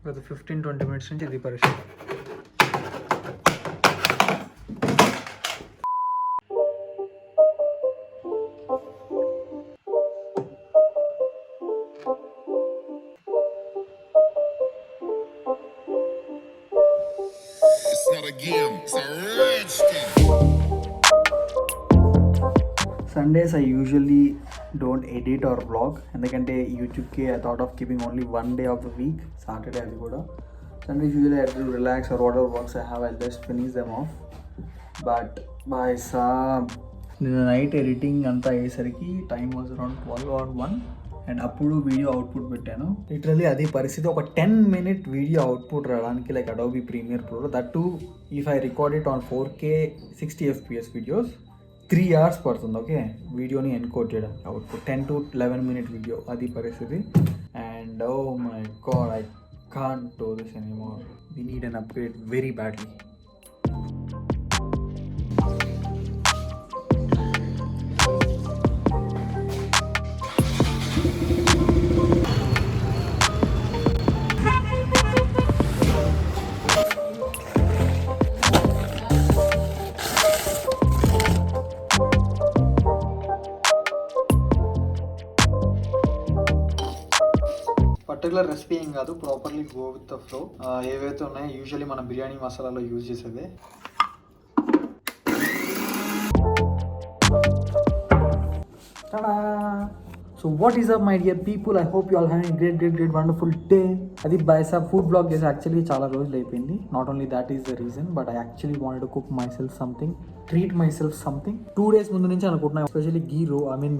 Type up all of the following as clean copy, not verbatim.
గత 15-20 మినిట్స్ నుంచి ఇది పరిస్థితి. Sundays I usually don't edit or vlog ఎందుకంటే యూట్యూబ్కి I thought of keeping only one day of the week, Saturday. అది కూడా Sundays usually I do relax or whatever works I have I'll just finish them off. But బై సాబ్ నిన్న night editing అంతా అయ్యేసరికి time was around 12 or 1 and అప్పుడు video output పెట్టాను. Literally అది పరిస్థితి. ఒక 10-minute వీడియో అవుట్పుట్ రావడానికి like Adobe Premiere Pro, that to if I record it on 4K 60 FPS videos 3 hours పడుతుంది. ఓకే, వీడియోని ఎన్కోడ్ చేయడానికి అవుట్పుట్ 10 to 11 minute వీడియో, అది పరిస్థితి. And oh my God, I can't do this anymore. We need an upgrade very badly. Particular recipe ఏం కాదు, properly go with the flow. ఏవైతే ఉన్నాయో usually మన బిర్యానీ మసాలాలో యూజ్ చేసేదే. So what is up my dear people, I hope you all having great wonderful day. అది by Saab food blog చేసి actually చాలా రోజులు అయిపోయింది. Not only that is the reason, but I actually wanted to cook my self something, treat my self something. 2 days ముందు నుంచి అనుకుంటున్నా, especially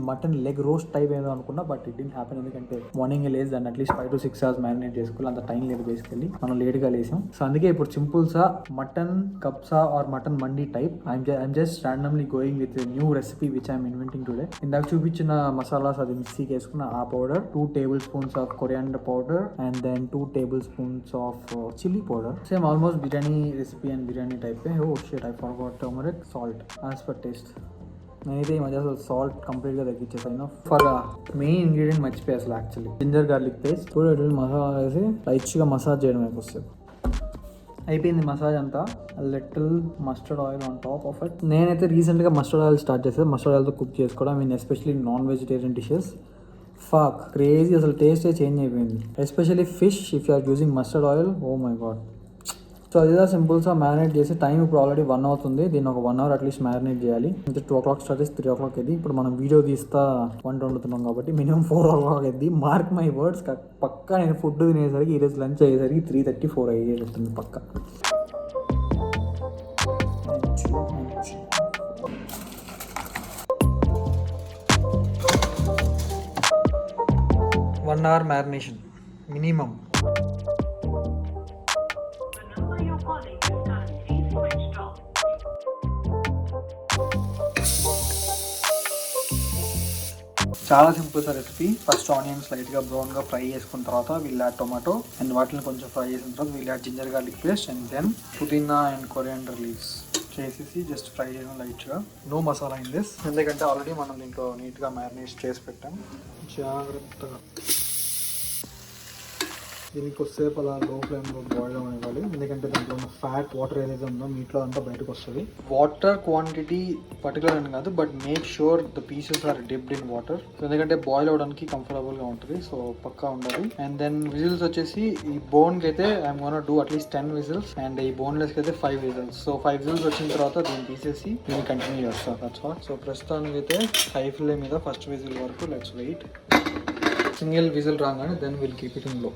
mutton leg roast type ఏదో అనుకున్నా, బట్ ఇట్ డింట్ హ్యాపెన్. ఎందుకంటే మార్నింగ్ లేసి దాన్ని అట్లీస్ట్ 5 to 6 hours మ్యారినేట్ చేసుకోవాలి, అంత టైం లేదు బేసికల్లీ, మనం లేట్గా లేసాం. సో అందుకే ఇప్పుడు సింపుల్సా mutton kabsa or mutton mandi type I'm just randomly going with new recipe which I'm inventing today. ఇందాక చూపించిన మసాలాస్ అది మిక్సీకి వేసుకున్న ఆ powder, 2 tablespoons of coriander powder and then 2 tablespoons of chilli powder. Same almost biryani recipe and biryani type. Oh shit, I forgot turmeric, salt as per taste. నేనైతే ఈ మధ్య అసలు సాల్ట్ కంప్లీట్గా తగ్గించేసాను. ఫర్ మెయిన్ ఇంగ్రీడియంట్ మర్చిపోయి అసలు యాక్చువల్లీ జింజర్ గార్లిక్ పేస్ట్ కూడా మసాలా వేసి రైట్గా massage చేయడం వస్తుంది. అయిపోయింది మసాజ్ అంతా. Little mustard oil on top of it. నేనైతే రీసెంట్గా మస్టర్డ్ ఆయిల్ స్టార్ట్ చేసేది, మస్టర్డ్ ఆయిల్తో కుక్ చేసుకోవడం. Especially non vegetarian dishes. Fuck crazy, అసలు టేస్టే చేంజ్ అయిపోయింది. Especially fish if you are using mustard oil, oh my God. So అదిదా సింపుల్గా మ్యారినేట్ చేసి, టైం ఇప్పుడు ఆల్రెడీ 1 అవుతుంది. దీన్ని ఒక 1 hour అట్లీస్ట్ మ్యారినేట్ చేయాలి. అంటే 2 o'clock స్టార్ట్ చేసి 3 o'clock అయింది. ఇప్పుడు మనం వీడియో తీస్తా వంట వండుతున్నాం కాబట్టి మినిమం 4 o'clock అయింది. మార్క్ మై వర్డ్స్, పక్కా నేను ఫుడ్ తినేసరికి ఈరోజు లంచ్ అయ్యేసరికి 3:30-4 అయ్యేటట్టుంది పక్క. 1 hour మ్యారినేషన్ మినిమం. చాలా simple sir recipe. First onions లైట్గా బ్రౌన్గా ఫ్రై చేసుకున్న తర్వాత వీల్ యాడ్ టొమాటో అండ్ వాటిని కొంచెం ఫ్రై చేసిన తర్వాత we'll add ginger garlic paste and then పుదీనా అండ్ కొరియాండర్ లీవ్స్ చేసేసి జస్ట్ ఫ్రై చేయడం లైట్గా. నో మసాలా ఇన్ దిస్, ఎందుకంటే ఆల్రెడీ మనం దీంట్లో నీట్గా మ్యారినేట్ చేసి పెట్టాం. జాగ్రత్తగా దీనికి కొద్దిసేపు అలా లో ఫ్లేమ్లో బాయిల్ అవ్వాలి, ఎందుకంటే దాంట్లో ఉన్న ఫ్యాట్ వాటర్ ఏదైతే ఉందో మీట్లో అంతా బయటకు వస్తుంది. వాటర్ క్వాంటిటీ పర్టికులర్ అని కాదు, but make sure the pieces are dipped in water, ఎందుకంటే బాయిల్ అవడానికి కంఫర్టబుల్గా ఉంటుంది. సో పక్కా ఉండాలి. అండ్ దెన్ విజిల్స్ వచ్చేసి ఈ బోన్కి అయితే I'm gonna do at least 10 whistles and ఈ బోన్లెస్కి అయితే 5 whistles. సో 5 whistles వచ్చిన తర్వాత దీన్ని తీసేసి దీన్ని కంటిన్యూ చేస్తాను. That's all. సో ప్రస్తుతానికి అయితే హై ఫ్లేమ్ మీద ఫస్ట్ విజిల్ వరకు లెట్స్ వెయిట్. సింగిల్ విజిల్ రాగానే then will keep it in low.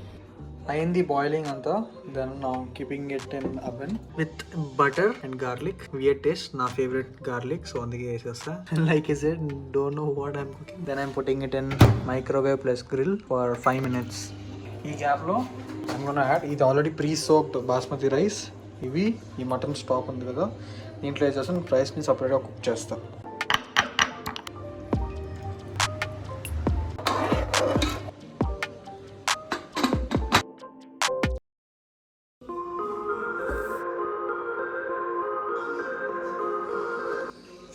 అయింది బాయిలింగ్ అంతా. దెన్ నా keeping it in oven with butter and garlic. We're taste, నా ఫేవరెట్ గార్లిక్, సో అందుకే వేసేస్తా. Like is it, don't know what I'm cooking. Then I'm putting it in microwave plus grill for 5 minutes. ఈ గ్యాప్లో I'm gonna add, ఇది already pre soaked basmati rice. ఇవి ఈ mutton stock ఉంది కదా, దీంట్లో వేసేస్తాను. రైస్ని సపరేట్గా కుక్ చేస్తాను.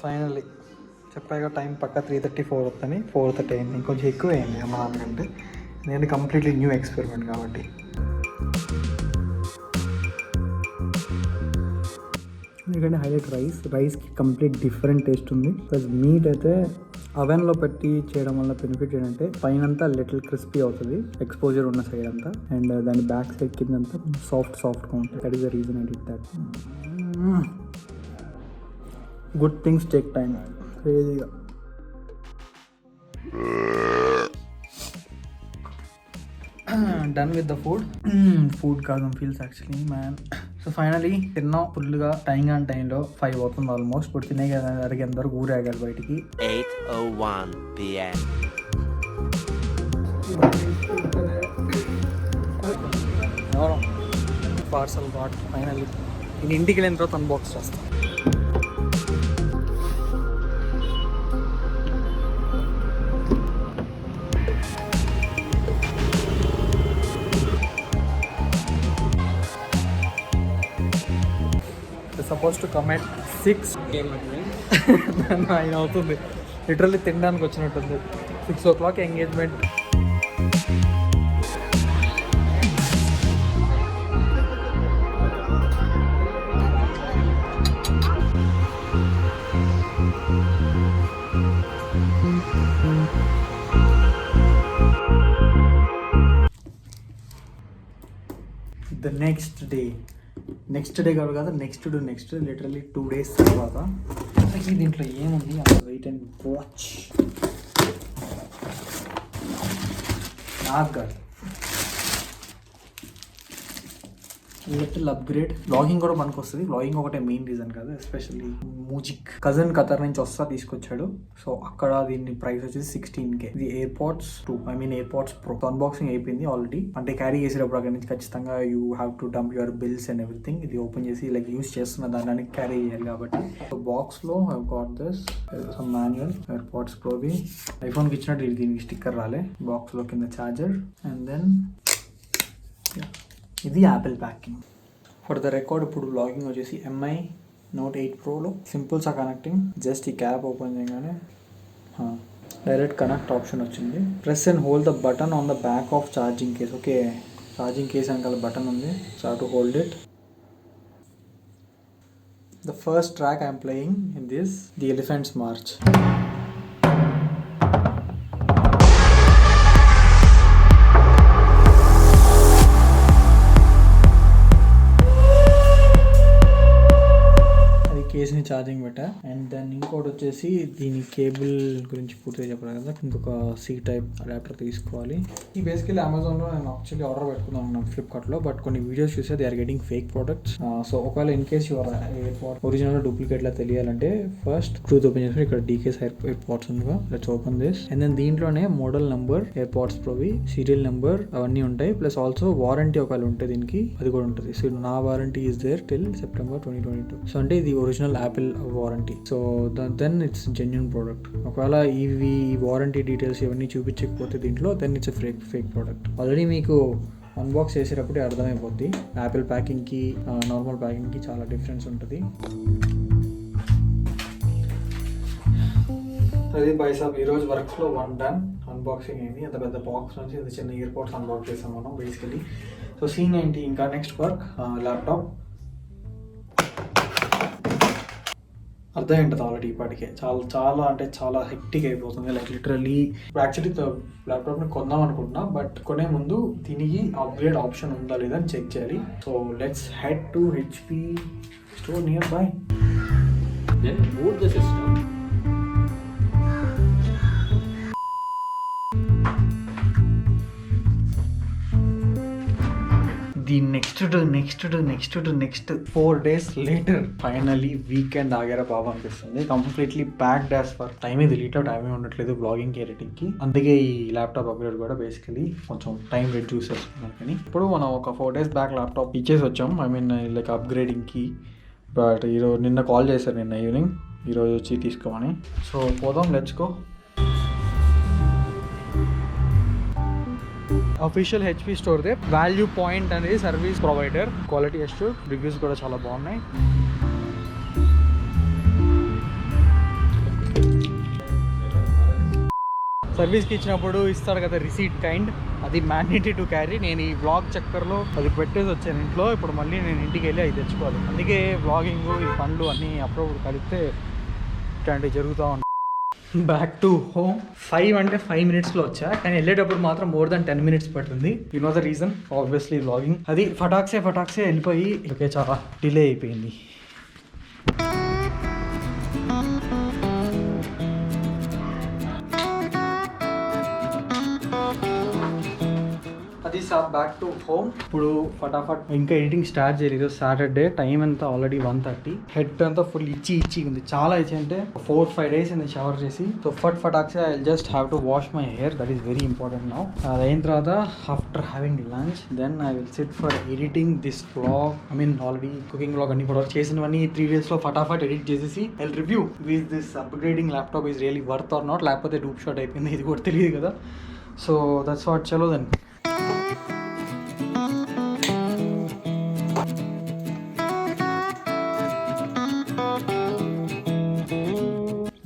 ఫైనల్లీ చెప్పాక టైం పక్క 3:34 వస్తుంది. 4:30 అయింది, ఇంకొంచెం ఎక్కువ అయింది మా నాన్నకంటే. నేను కంప్లీట్లీ న్యూ ఎక్స్పెరిమెంట్ కాబట్టి. ఎందుకంటే హైలైట్ రైస్కి కంప్లీట్ డిఫరెంట్ టేస్ట్ ఉంది. ప్లస్ మీట్ అయితే అవెన్లో పెట్టి చేయడం వల్ల బెనిఫిట్ ఏంటంటే పైనంతా లిటిల్ క్రిస్పీ అవుతుంది, ఎక్స్పోజర్ ఉన్న సైడ్ అంతా, అండ్ దాని బ్యాక్ సైడ్ కిందంతా సాఫ్ట్గా ఉంటుంది. That is the reason I did that. Good things take time. క్రేజీగా డన్ విత్ ద ఫుడ్ కాదు feels actually man. So finally తిన్నాం ఫుల్గా టైంలో 5 అవుతుంది ఆల్మోస్ట్. ఇప్పుడు తినే అడిగేంత వరకు ఊరేగాలి బయటికి. 8:01 PM. Parcel bat finally. నేను ఇంటికి వెళ్ళిన తర్వాత అన్బాక్స్ చేస్తాను. సపోజ్ టు కమ్ ఎట్ 6 9 అవుతుంది. లిటరల్లీ తినడానికి వచ్చినట్టుంది. 6 o'clock engagement. The next day కాదు నెక్స్ట్ లిటరల్లీ 2 days తర్వాత. దీంట్లో ఏముంది వెయిట్ అండ్ వాచ్. నాకు కాదు లిటిల్ అప్గ్రేడ్. వ్లాగింగ్ కూడా మనకు వస్తుంది. వ్లాగింగ్ ఒకటే మెయిన్ రీజన్ కాదు, ఎస్పెషల్లీ మ్యూజిక్ కజన్ ఖతర్ నుంచి తీసుకొచ్చాడు. సో అక్కడ దీన్ని ప్రైస్ వచ్చేసి 16K. ఇది ఎయిర్పోర్ట్స్ 2, ఎయిర్పోర్ట్స్ ప్రో. అన్బాక్సింగ్ అయిపోయింది ఆల్రెడీ. అంటే క్యారీ చేసేటప్పుడు అక్కడ నుంచి ఖచ్చితంగా you have to dump your bills and everything. ఇది ఓపెన్ చేసి లైక్ యూస్ చేస్తున్న దాన్ని క్యారీ చేయాలి కాబట్టి. సో బాక్స్ లో I got this some manual. AirPods ప్రోది ఐఫోన్కి ఇచ్చినట్టు దీనికి స్టిక్కర్ రాలే. బాక్స్ లో కింద ఛార్జర్ అండ్ దెన్ ఇది Apple packing. For the record ఇప్పుడు బ్లాగింగ్ వచ్చేసి MI Note 8 Proలో సింపుల్స్ ఆ కనెక్టింగ్. జస్ట్ ఈ క్యాప్ ఓపెన్ చేయగానే డైరెక్ట్ కనెక్ట్ ఆప్షన్ వచ్చింది. Press and hold the button on the back of charging case. Okay, charging case వెనకాల button ఉంది. So to hold it. The first track I'm playing in this the elephants March. కేసుని charging పెట్టా. And then ఇంకోటి వచ్చేసి దీని cable గురించి పూర్తిగా చెప్పాలి కదా. ఇంకొక C టైప్ అడాప్టర్ తీసుకోవాలి. ఈ బేసికలీ అమెజాన్లో నేను యాక్చువల్లీ ఆర్డర్ పెట్టుకున్నాను ఫ్లిప్కార్ట్లో. బట్ కొన్ని వీడియోస్ చూస్తే they are getting fake products. So ఒకవేళ in case your AirPod original డూప్లికేట్లా తెలియాలంటే ఫస్ట్ ట్రూత్ ఓపెన్ చేసుకుని ఇక్కడ DK's ఎయిర్పోర్ట్స్ ఉందిగా. Let's open this. And then దీంట్లోనే మోడల్ నెంబర్, ఎయిర్పోర్ట్స్ ప్రోవి, సీరియల్ నెంబర్ అవన్నీ ఉంటాయి. ప్లస్ ఆల్సో వారంటీ ఒకవేళ ఉంటే దీనికి అది కూడా ఉంటుంది. సో నా warranty is there till September 2022. So అంటే ఇది original Apple warranty. So then it's genuine product. ఒకవేళ ఇవి వారంటీ డీటెయిల్స్ ఇవన్నీ చూపించకపోతే దీంట్లో then it's fake product. Already మీకు అన్బాక్స్ చేసేటప్పుడే అర్థమైపోద్ది. యాపిల్ ప్యాకింగ్కి నార్మల్ ప్యాకింగ్కి చాలా డిఫరెన్స్ ఉంటుంది. అది బైసాబ్ ఈరోజు వర్క్స్లో 1 డన్. అన్బాక్సింగ్ అయింది. అంత పెద్ద బాక్స్ నుంచి ఇంత చిన్న ఇయర్పోర్ట్స్ అన్బాక్స్ చేసాం మనం బేసికలీ. సో సీన్ ఏంటి ఇంకా నెక్స్ట్ వర్క్ ల్యాప్టాప్. అర్థం ఏంటది ఆల్రెడీ ఇప్పటికే చాలా అంటే చాలా హెక్టిక్ అయిపోతుంది. లైక్ లిటరల్లీ యాక్చువల్లీ ల్యాప్టాప్ని కొందాం అనుకుంటున్నా. బట్ కొనే ముందు దీనికి అప్గ్రేడ్ ఆప్షన్ ఉందా లేదా అని చెక్ చేయాలి. So let's head to HP store nearby. Then boot the system. The next 4 days later finally weekend ఆగారా బాబు అనిపిస్తుంది. కంప్లీట్లీ ప్యాక్డ్ యాజ్ ఫర్ టైమే తెలియట్లేదు, టైమే ఉండట్లేదు బ్లాగింగ్కి ఎడిటింగ్కి. అందుకే ఈ ల్యాప్టాప్ అప్గ్రేడ్ కూడా బేసికలీ కొంచెం టైం రెడ్యూస్ చేస్తున్నాను. కానీ ఇప్పుడు మనం ఒక 4 days బ్యాక్ ల్యాప్టాప్ ఇచ్చేసి వచ్చాం. లైక్ అప్గ్రేడింగ్కి. బట్ నిన్న కాల్ చేశారు, నిన్న ఈవినింగ్, ఈరోజు వచ్చి తీసుకోమని. సో పోదాం, లెట్స్ గో. అఫీషియల్ HP స్టోర్దే. వాల్యూ పాయింట్ అనేది service provider. Quality assured. Reviews కూడా చాలా బాగున్నాయి. సర్వీస్కి ఇచ్చినప్పుడు ఇస్తాడు కదా రిసీట్ కైండ్, అది మ్యాండేటరీ టు క్యారీ. నేను ఈ వ్లాగ్ చక్కర్లో అది పెట్టేసి వచ్చాను ఇంట్లో. ఇప్పుడు మళ్ళీ నేను ఇంటికి వెళ్ళి అది తెచ్చుకోవాలి. అందుకే వ్లాగింగ్ ఈ పనులు అన్నీ అప్పుడప్పుడు కలిపితే ఇట్లాంటివి జరుగుతూ ఉంటాయి. Back to home. 5 అంటే 5 minutesలో వచ్చా, కానీ వెళ్ళేటప్పుడు మాత్రం more than 10 minutes పట్టింది. You know the reason, obviously vlogging. అది ఫటాక్సే వెళ్ళిపోయి ఓకే చాలా డిలే అయిపోయింది. అది బ్యాక్ టు హోమ్. ఇప్పుడు ఫటాఫట్ ఇంకా ఎడిటింగ్ స్టార్ట్ చేయలేదు. సాటర్డే, టైం అంతా ఆల్రెడీ 1:30. హెడ్ అంతా ఫుల్ ఇచ్చి ఉంది, చాలా ఇచ్చి అంటే 4-5 days అయింది షవర్ చేసి. సో ఫటాక్సే I just have to wash my hair, that is very important now. అది అయిన తర్వాత after having lunch then I will sit for editing this vlog. I mean already cooking vlog అన్ని కూడా చేసినవన్నీ 3 daysలో ఫటాఫట్ ఎడిట్ చేసేసి I will review with this upgrading laptop is really worth or not, లేకపోతే డూప్ షాట్ అయిపోయింది ఇది కూడా తెలియదు కదా. So that's what. చలో then.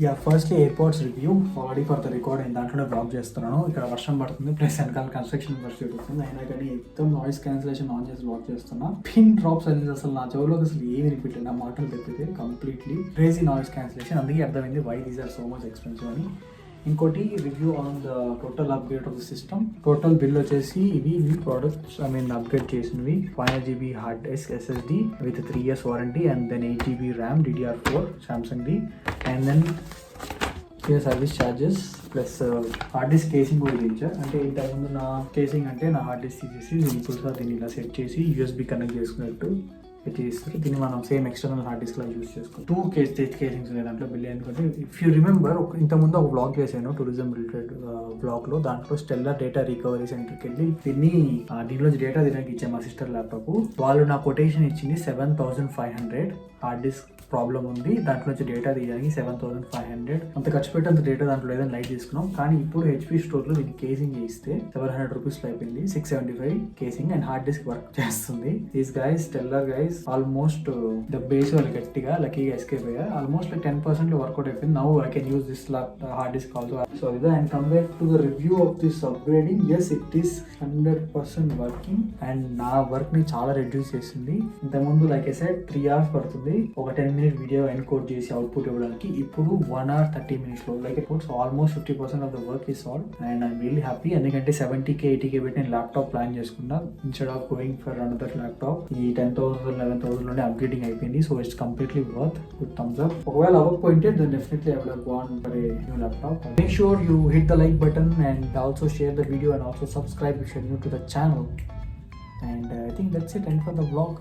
Yeah, firstly airports review. Already for the record నేను దాంట్లోనే బ్లాగ్ చేస్తున్నాను. ఇక్కడ వర్షం పడుతుంది, ప్లస్ వెనకాల కన్స్ట్రక్షన్ వర్క్ జరుగుతుంది. అయినా కానీ మొత్తం నాయిస్ క్యాన్సిలేషన్ ఆన్ చేసి బ్లాగ్ చేస్తున్నా. పిన్ డ్రాప్స్ అనేది అసలు నా చెవులోకి అసలు ఏమి రిపీట్ నా మాటలు తప్పితే కంప్లీట్లీ క్రేజీ నాయిస్ క్యాన్సిలేషన్. అందుకే అర్థమైంది why these are so much expensive అని. ఇంకోటి review on the total upgrade of the system. Total bill వచ్చేసి ఇవి ప్రోడక్ట్స్ ఐ మీన్ అప్గ్రేడ్ చేసినవి. 5GB hard disk SSD with 3 years warranty, and then 8GB RAM DDR4 సామ్సంగ్ది, and then service charges plus hard disk casing కూడా ఇచ్చారు. అంటే ఇంతకుముందు నా casing అంటే నా హార్డ్ డిస్క్ తీసేసి సింపుల్గా దీన్ని ఇలా సెట్ చేసి USB కనెక్ట్ చేసుకున్నట్టు చేస్తారు. దీన్ని మనం సేమ్ ఎక్స్టర్నల్ హార్డ్ డిస్క్ లా యూజ్ చేసుకోవాలి. 2 కేసింగ్స్ ఉన్నాయి దాంట్లో బిల్. ఎందుకంటే ఇఫ్ యూ రిమెంబర్ ఇంతకుముందు ఒక బ్లాగ్ చేశాను టూరిజం రిలేటెడ్ బ్లాగ్లో. దాంట్లో స్టెల్లార్ డేటా రికవరీ సెంటర్కి వెళ్ళి దీనిలో డేటా తినడానికి ఇచ్చాను మా సిస్టర్ ల్యాప్టాప్. వాళ్ళు నా కొటేషన్ ఇచ్చింది 7,500. హార్డ్ డిస్క్ ప్రాబ్లం ఉంది, దాంట్లో నుంచి డేటా తీయడానికి 7,500. అంత ఖర్చు పెట్టి అంత డేటా దాంట్లో ఏదైనా లైట్ తీసుకున్నాం. కానీ ఇప్పుడు HP స్టోర్లో దీనికి కేసింగ్ ఇస్తే 700 రూపీస్లో అయిపోయింది. 675 casing and hard disk work చేస్తుంది. These guys stellar guys almost the base వాళ్ళు గట్టిగా లక్కీగా ఎస్కేప్ అయ్యారు. ఆల్మోస్ట్ 10% వర్కౌట్ అయిపోయింది. Now I can use this hard disk also. So ఇది and come back to the review of this upgrading. Yes, it is 100% working and నా work ని చాలా reduce చేసింది. ఇంతకుముందు లైక్ ఐ సెడ్ 3 hours పడుతుంది ఒక 10-minute video encode చేసి output ఇవ్వడానికి. ఇప్పుడు 1 hour 30 minutes లో like it so almost 50% of the work is solve and I'm really happy. ఎందుకంటే 70K 80K పెట్టి నేను ల్యాప్టాప్ ప్లాన్ చేసుకున్నా. Instead of going for another laptop ఈ 10,000 11,000 లోనే అప్గ్రేడింగ్ అయిపోయింది. So it's completely worth. Good thumbs up. ఒకవేళ అవ్వకపోయింటే then definitely I would have gone for a new laptop. Make sure you hit the like button and also share the video and also subscribe if you're new to the channel. And I think that's it. End for the vlog.